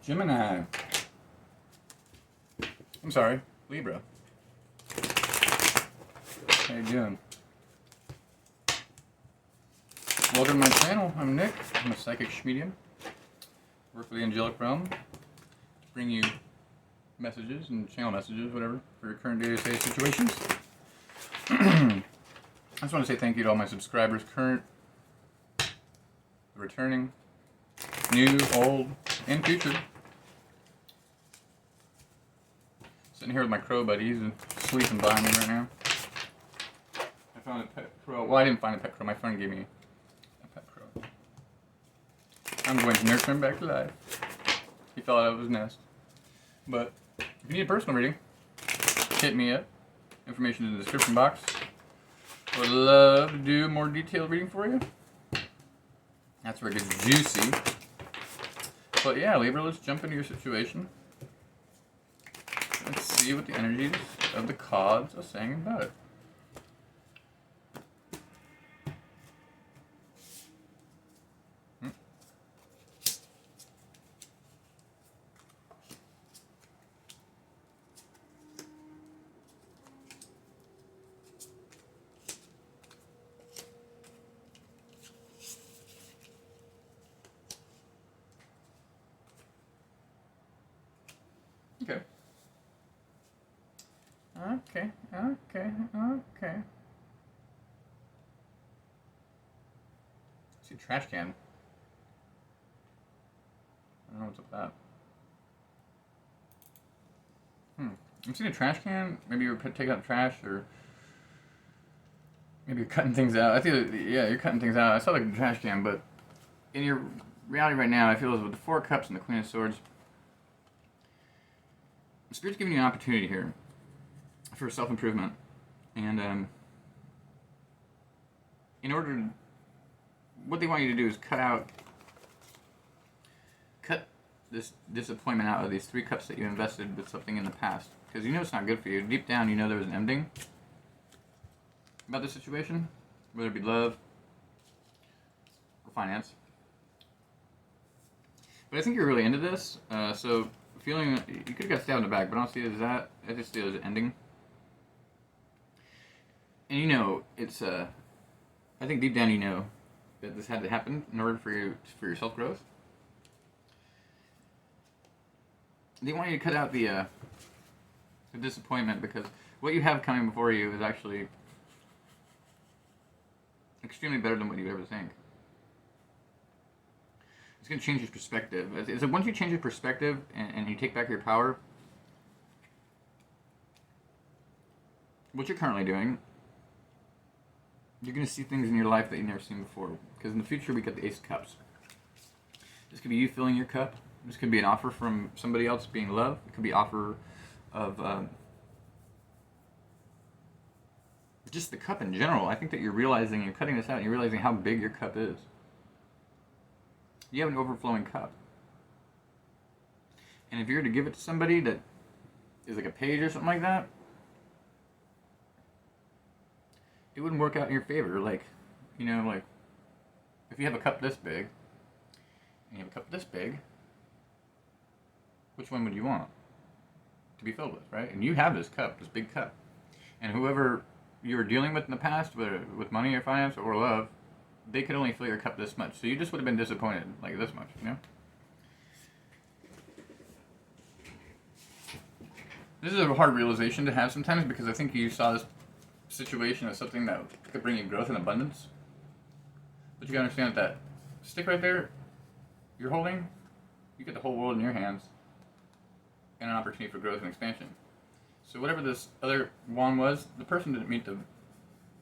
Gemini. I'm sorry, Libra. How you doing? Welcome to my channel. I'm Nick. I'm a psychic medium. Work for the angelic realm to bring you messages and channel messages, whatever, for your current day-to-day situations. I just want to say thank you to all my subscribers, current, returning, new, old, and future. Sitting here with my crow buddies and sleeping by me right now. I found a pet crow. Well, I didn't find a pet crow. My friend gave me a pet crow. I'm going to nurture him back to life. He fell out of his nest. But if you need a personal reading, hit me up. Information in the description box. Would love to do a more detailed reading for you. That's where it gets juicy. But yeah, Libra, let's jump into your situation. Let's see what the energies of the cards are saying about it. Okay. Okay. See a trash can. I don't know what's up with that. I'm seeing a trash can. Maybe you're taking out the trash, or maybe you're cutting things out. I think, yeah, you're cutting things out. I saw like a trash can, but in your reality right now, I feel as with the Four of Cups and the Queen of Swords, the Spirit's giving you an opportunity here for self-improvement. And in order to, what they want you to do is cut this disappointment out of these 3 cups that you invested with something in the past. Because you know it's not good for you. Deep down, you know there was an ending about this situation, whether it be love or finance. But I think you're really into this, so feeling, you could have got stabbed in the back, but I don't see it as that. I just see it as an ending. And you know, it's, I think deep down you know that this had to happen in order for your self-growth. They want you to cut out the disappointment, because what you have coming before you is actually extremely better than what you ever think. It's going to change your perspective. So once you change your perspective and you take back your power, what you're currently doing, you're going to see things in your life that you've never seen before. Because in the future, we get the Ace of Cups. This could be you filling your cup. This could be an offer from somebody else being love. It could be an offer of just the cup in general. I think that you're realizing, you're cutting this out, and you're realizing how big your cup is. You have an overflowing cup. And if you were to give it to somebody that is like a page or something like that, it wouldn't work out in your favor. Like, you know, like, if you have a cup this big, and you have a cup this big, which one would you want to be filled with, right? And you have this cup, this big cup. And whoever you were dealing with in the past, whether with money or finance or love, they could only fill your cup this much. So you just would have been disappointed, like this much, you know? This is a hard realization to have sometimes, because I think you saw this situation as something that could bring you growth and abundance. But you gotta understand that stick right there you're holding, you get the whole world in your hands, and an opportunity for growth and expansion. So whatever this other wand was, the person didn't meet their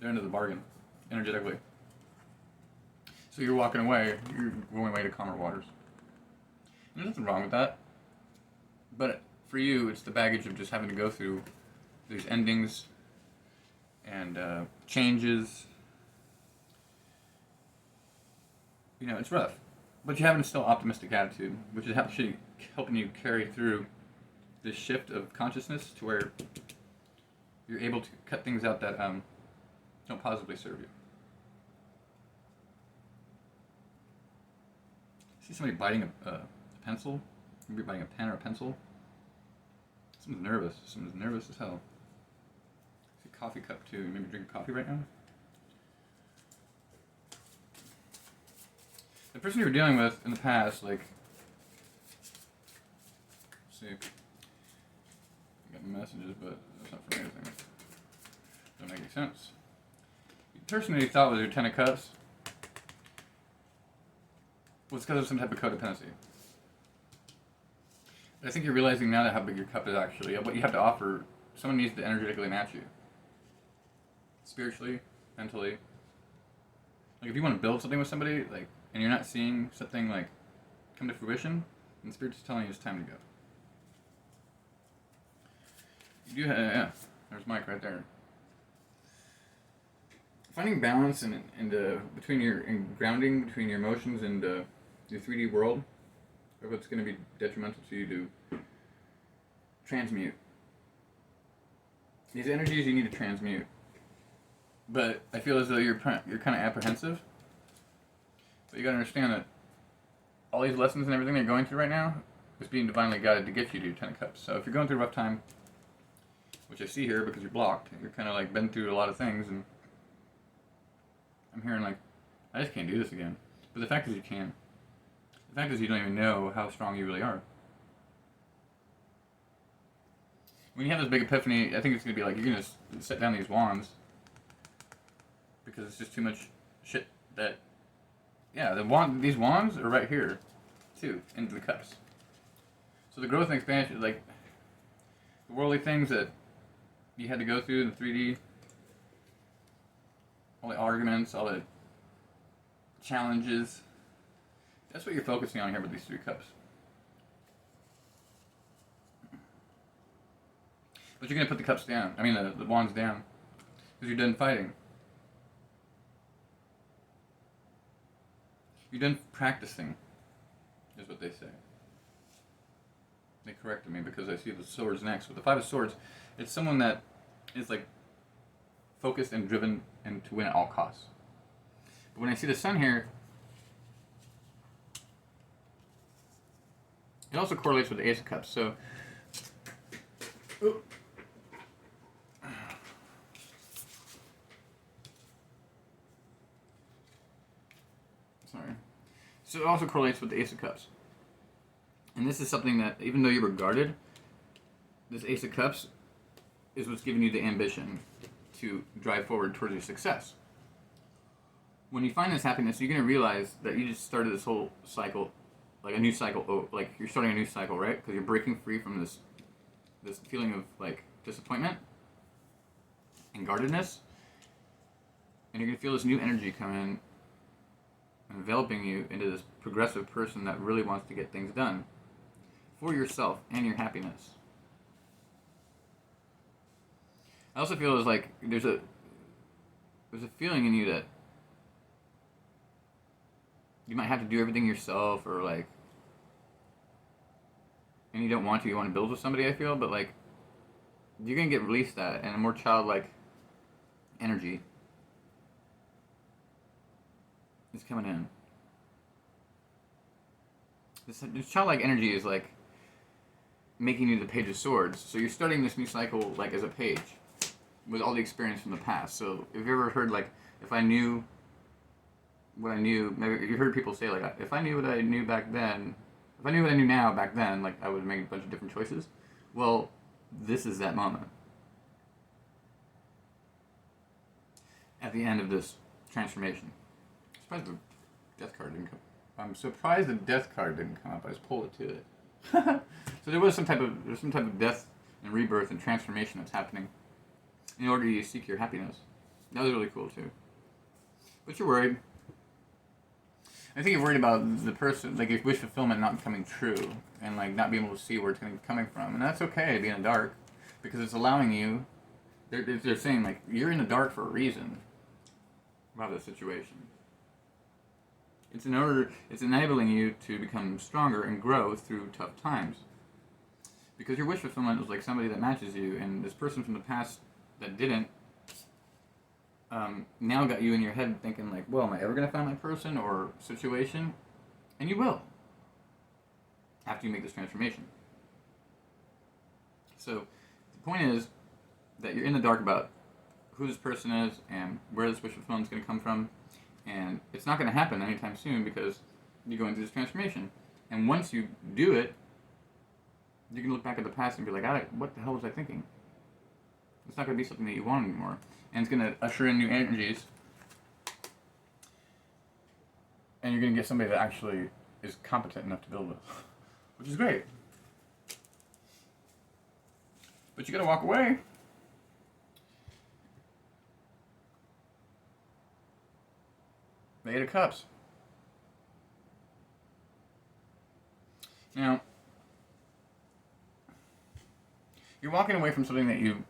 end of the bargain energetically. So you're walking away, you're going away to calmer waters. And there's nothing wrong with that. But for you, it's the baggage of just having to go through these endings and changes. You know, it's rough. But you have a still optimistic attitude, which is actually helping you carry through this shift of consciousness to where you're able to cut things out that don't positively serve you. See somebody biting a pencil Maybe you're buying a pen or a pencil. Someone's nervous. Someone's nervous as hell. I see a coffee cup too. Maybe drinking coffee right now? The person you were dealing with in the past, like, let's see, I got messages, but that's not for me, I think. Doesn't make any sense. The person that you thought was your Ten of Cups was because of some type of codependency. I think you're realizing now that how big your cup is actually, what you have to offer, someone needs to energetically match you. Spiritually, mentally. Like if you want to build something with somebody, like, and you're not seeing something like come to fruition, then Spirit's telling you it's time to go. You do have, yeah, there's Mike right there. Finding balance and between and grounding between your emotions and your 3D world, or what's going to be detrimental to you to transmute. These energies you need to transmute. But I feel as though you're kind of apprehensive. But you gotta understand that all these lessons and everything you're going through right now is being divinely guided to get you to Ten of Cups. So if you're going through a rough time, which I see here because you're blocked, you're kind of like been through a lot of things, and I'm hearing like, I just can't do this again. But the fact is you can. The fact is you don't even know how strong you really are. When you have this big epiphany, I think it's going to be like you're going to set down these wands because it's just too much shit that, yeah, these wands are right here too, into the cups. So the growth and expansion, like the worldly things that you had to go through in the 3D, all the arguments, all the challenges, that's what you're focusing on here with these 3 cups. But you're going to put the cups down. I mean, the wands down. Because you're done fighting. You're done practicing, is what they say. They corrected me because I see the swords next. With the 5 of Swords, it's someone that is like focused and driven and to win at all costs. But when I see the Sun here, it also correlates with the Ace of Cups. So, sorry. So it also correlates with the Ace of Cups. And this is something that, even though you were guarded, this Ace of Cups is what's giving you the ambition to drive forward towards your success. When you find this happiness, you're going to realize that you just started this whole cycle, like a new cycle, like you're starting a new cycle, right? Because you're breaking free from this feeling of like disappointment and guardedness. And you're going to feel this new energy come in, enveloping you into this progressive person that really wants to get things done for yourself and your happiness. I also feel as like there's a feeling in you that you might have to do everything yourself, or like, and you don't want to. You want to build with somebody, I feel, but like you're gonna get released that and a more childlike energy is coming in. This childlike energy is like making you the Page of Swords. So you're starting this new cycle like as a page with all the experience from the past. So if you ever heard like, if I knew what I knew, maybe you heard people say like, if I knew what I knew back then, if I knew what I knew now back then, like I would make a bunch of different choices. Well, this is that moment. At the end of this transformation. I'm surprised the death card didn't come. I'm surprised the death card didn't come up. I just pulled it to it. So there's some type of death and rebirth and transformation that's happening in order to seek your happiness. That was really cool too. But you're worried. I think you're worried about the person, like your wish fulfillment not coming true, and like not being able to see where it's coming from. And that's okay to be in the dark, because it's allowing you. They're saying like you're in the dark for a reason about the situation. It's enabling you to become stronger and grow through tough times. Because your wish fulfillment was like somebody that matches you, and this person from the past that didn't, now got you in your head thinking like, well, am I ever going to find my person or situation? And you will. after you make this transformation. So the point is that you're in the dark about who this person is and where this wish fulfillment is going to come from, and it's not going to happen anytime soon because you're going through this transformation. And once you do it, you can look back at the past and be like, what the hell was I thinking? It's not going to be something that you want anymore, and it's going to usher in new energies, and you're going to get somebody that actually is competent enough to build with, which is great. But you got to walk away. The Eight of Cups. Now, you're walking away from something that you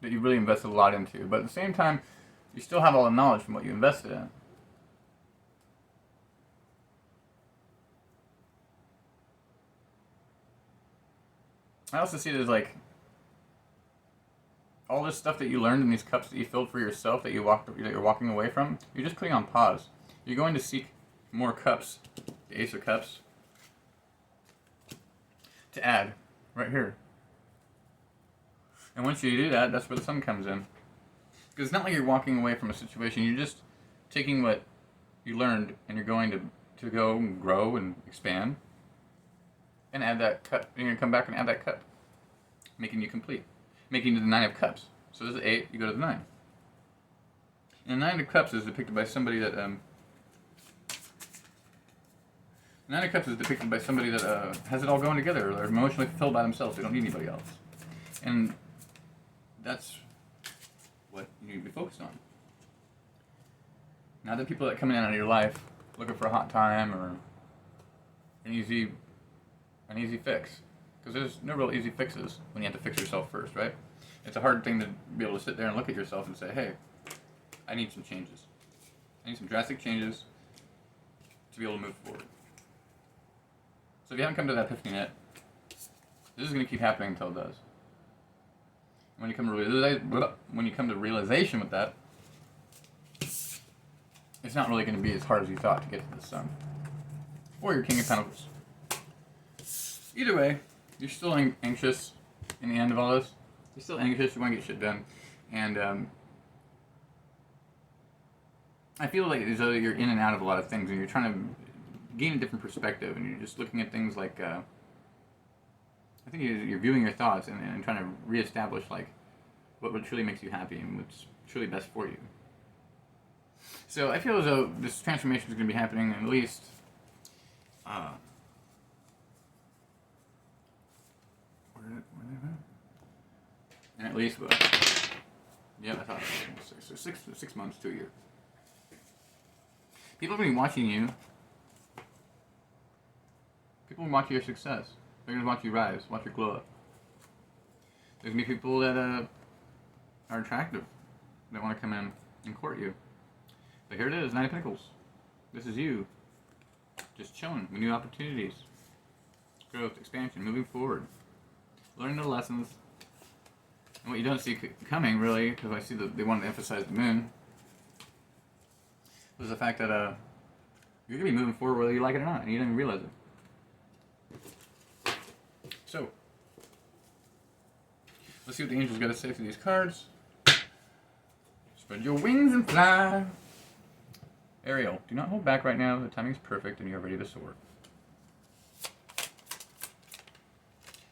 really invested a lot into, but at the same time, you still have all the knowledge from what you invested in. I also see it as like all this stuff that you learned in these cups that you filled for yourself that you're walking away from. You're just putting on pause. You're going to seek more cups, the Ace of Cups, to add right here. And once you do that, that's where the Sun comes in. Because it's not like you're walking away from a situation. You're just taking what you learned and you're going to go and grow and expand and add that cup. You're going to come back and add that cup, making you complete, making you the Nine of Cups. So this is 8, you go to the 9. And the Nine of Cups is depicted by somebody that Nine of Cups is depicted by somebody that has it all going together. They're emotionally fulfilled by themselves. They don't need anybody else. And that's what you need to be focused on. Not the people that come in out of your life looking for a hot time or an easy fix. Because there's no real easy fixes when you have to fix yourself first, right? It's a hard thing to be able to sit there and look at yourself and say, hey, I need some changes. I need some drastic changes to be able to move forward. So if you haven't come to that epiphany yet, this is going to keep happening until it does. When you come to realization with that, it's not really going to be as hard as you thought to get to the Sun. Or your King of Pentacles. Either way, you're still anxious in the end of all this. You're still anxious, you want to get shit done. And I feel like as though you're in and out of a lot of things and you're trying to gain a different perspective and you're just looking at things like I think you're viewing your thoughts and trying to reestablish like what truly makes you happy and what's truly best for you. So I feel as though this transformation is going to be happening at least at least I thought it was 6 months to a year. People have been watching you. People will watch your success. They're going to watch you rise, watch you glow up. There's going to be people that are attractive, that want to come in and court you. But here it is, Nine of Pentacles. This is you. Just chilling with new opportunities. Growth, expansion, moving forward. Learning the lessons. And what you don't see coming, really, because I see that they wanted to emphasize the moon, was the fact that you're going to be moving forward whether you like it or not, and you don't even realize it. So, let's see what the angels got to say to these cards. Spread your wings and fly. Ariel, do not hold back right now. The timing is perfect and you are ready to soar.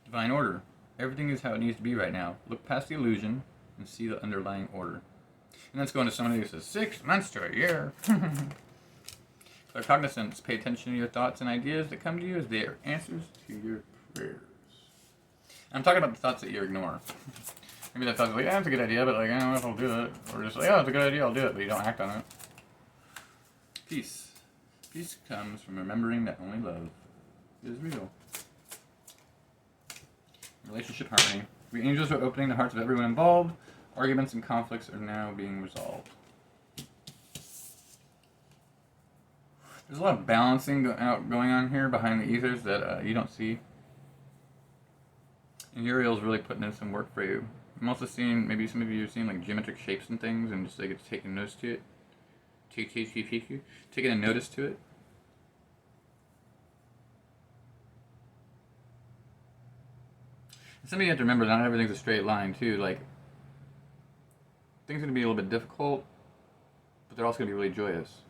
Divine order. Everything is how it needs to be right now. Look past the illusion and see the underlying order. And let's go into somebody who says 6 months to a year. Claircognizance. Pay attention to your thoughts and ideas that come to you as they are answers to your prayers. I'm talking about the thoughts that you ignore. Maybe that thought's like, yeah, that's a good idea, but like, I don't know if I'll do it. Or just like, oh, it's a good idea, I'll do it, but you don't act on it. Peace. Peace comes from remembering that only love is real. Relationship harmony. The angels are opening the hearts of everyone involved. Arguments and conflicts are now being resolved. There's a lot of balancing going on here behind the ethers that you don't see. And Uriel's really putting in some work for you. I'm also seeing, maybe some of you are seeing like geometric shapes and things and just like it's taking notice to it. Taking a notice to it. Some of you have to remember not everything's a straight line too. Like, things are gonna be a little bit difficult, but they're also gonna be really joyous.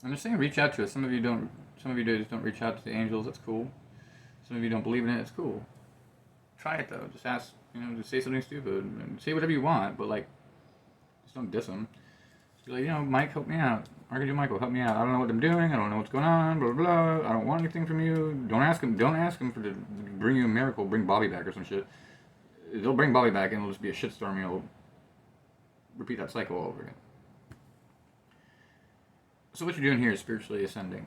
I'm just saying, reach out to us. Some of you don't. Some of you just don't reach out to the angels. That's cool. Some of you don't believe in it. It's cool. Try it though. Just ask. Just say something stupid and say whatever you want. But like, just don't diss them. Just be like, Mike, help me out. Archangel Michael, help me out. I don't know what I'm doing. I don't know what's going on. Blah blah blah. I don't want anything from you. Don't ask him. Don't ask him to bring you a miracle. Bring Bobby back or some shit. They'll bring Bobby back and it'll just be a shitstorm. You'll repeat that cycle all over again. So what you're doing here is spiritually ascending.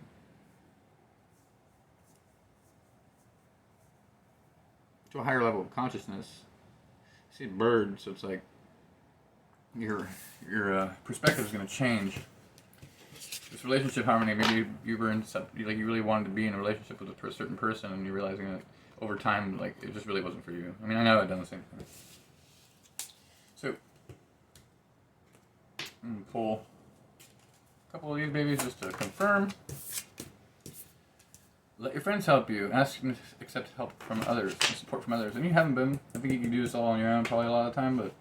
To a higher level of consciousness. See a bird, so it's like your perspective is going to change. This relationship harmony, maybe you were in you really wanted to be in a relationship with a certain person, and you're realizing that over time, like, it just really wasn't for you. I mean, I know I've done the same thing. So, I'm going to pull a couple of these babies just to confirm. Let your friends help you. Ask them to accept help from others and support from others. And you haven't been. I think you can do this all on your own probably a lot of the time, but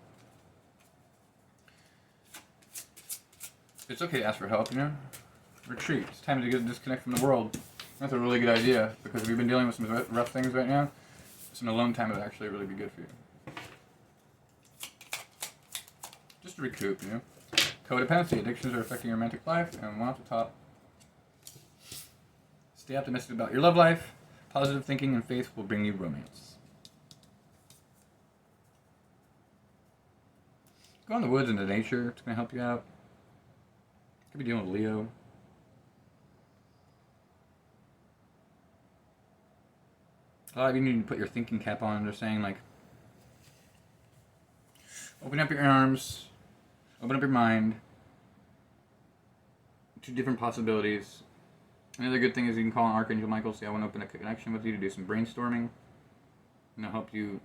it's okay to ask for help, Retreat. It's time to get disconnect from the world. That's a really good idea, because if you've been dealing with some rough things right now, some alone time would actually really be good for you. Just to recoup, Codependency. Addictions are affecting your romantic life, and one off the top. Stay optimistic about your love life. Positive thinking and faith will bring you romance. Go in the woods into nature. It's going to help you out. Could be dealing with Leo. A lot of you need to put your thinking cap on. They're saying, like, open up your arms. Open up your mind to different possibilities. Another good thing is you can call on Archangel Michael, say I want to open a connection with you to do some brainstorming. And they'll help you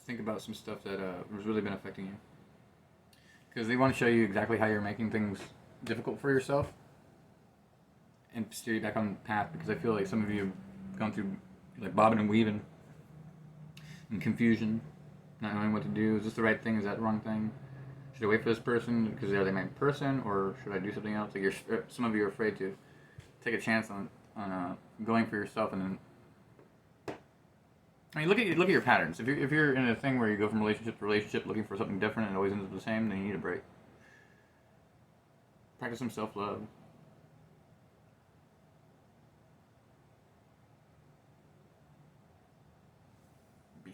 think about some stuff that has really been affecting you. Because they want to show you exactly how you're making things difficult for yourself and steer you back on the path, because I feel like some of you have gone through like bobbing and weaving and confusion, not knowing what to do. Is this the right thing? Is that the wrong thing? Should I wait for this person because they're the main person, or should I do something else? Like some of you are afraid to take a chance on going for yourself, and then look at your patterns. If you're in a thing where you go from relationship to relationship looking for something different and it always ends up the same, then you need a break. Practice some self-love.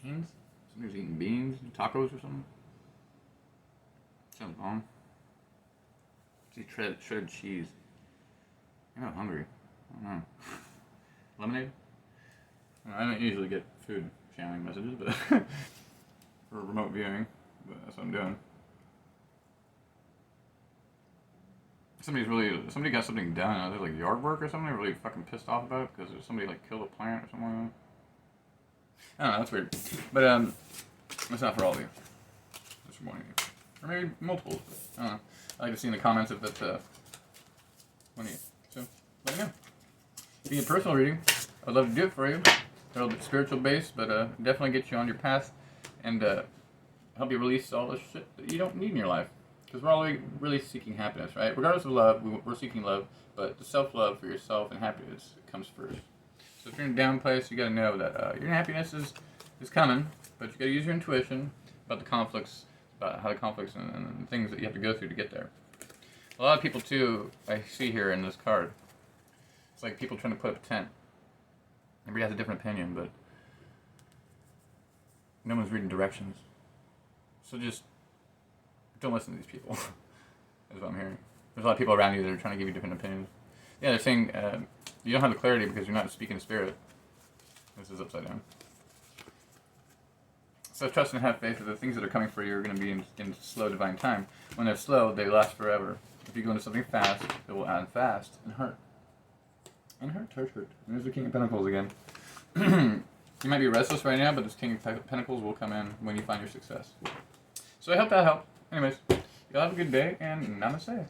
Beans? Somebody's eating beans, tacos or something. Sounds bomb. See shredded cheese. I'm not hungry. I don't know. Lemonade? I don't usually get food channeling messages, but for remote viewing, but that's what I'm doing. Somebody got something done. I was like yard work or something. They're really fucking pissed off about it because somebody like killed a plant or something. I don't know. That's weird. But that's not for all of you. That's for one of you, or maybe multiple. I don't know. I like to see in the comments if that's one of you. So let me know. If you need a personal reading, I'd love to do it for you. A little bit spiritual based, but definitely get you on your path and help you release all this shit that you don't need in your life. Because we're all really seeking happiness, right? Regardless of love, we're seeking love, but the self-love for yourself and happiness comes first. So if you're in a down place, you got to know that your happiness is coming, but you got to use your intuition about the conflicts, about how the conflicts and the things that you have to go through to get there. A lot of people too, I see here in this card, it's like people trying to put up a tent. Everybody has a different opinion, but no one's reading directions. So just don't listen to these people. That's what I'm hearing. There's a lot of people around you that are trying to give you different opinions. Yeah, they're saying you don't have the clarity because you're not speaking spirit. This is upside down. So trust and have faith that the things that are coming for you are going to be in slow divine time. When they're slow, they last forever. If you go into something fast, it will end fast and hurt. And hurt. There's the King of Pentacles again. You might be restless right now, but this King of Pentacles will come in when you find your success. So I hope that helped. Anyways, y'all have a good day, and namaste.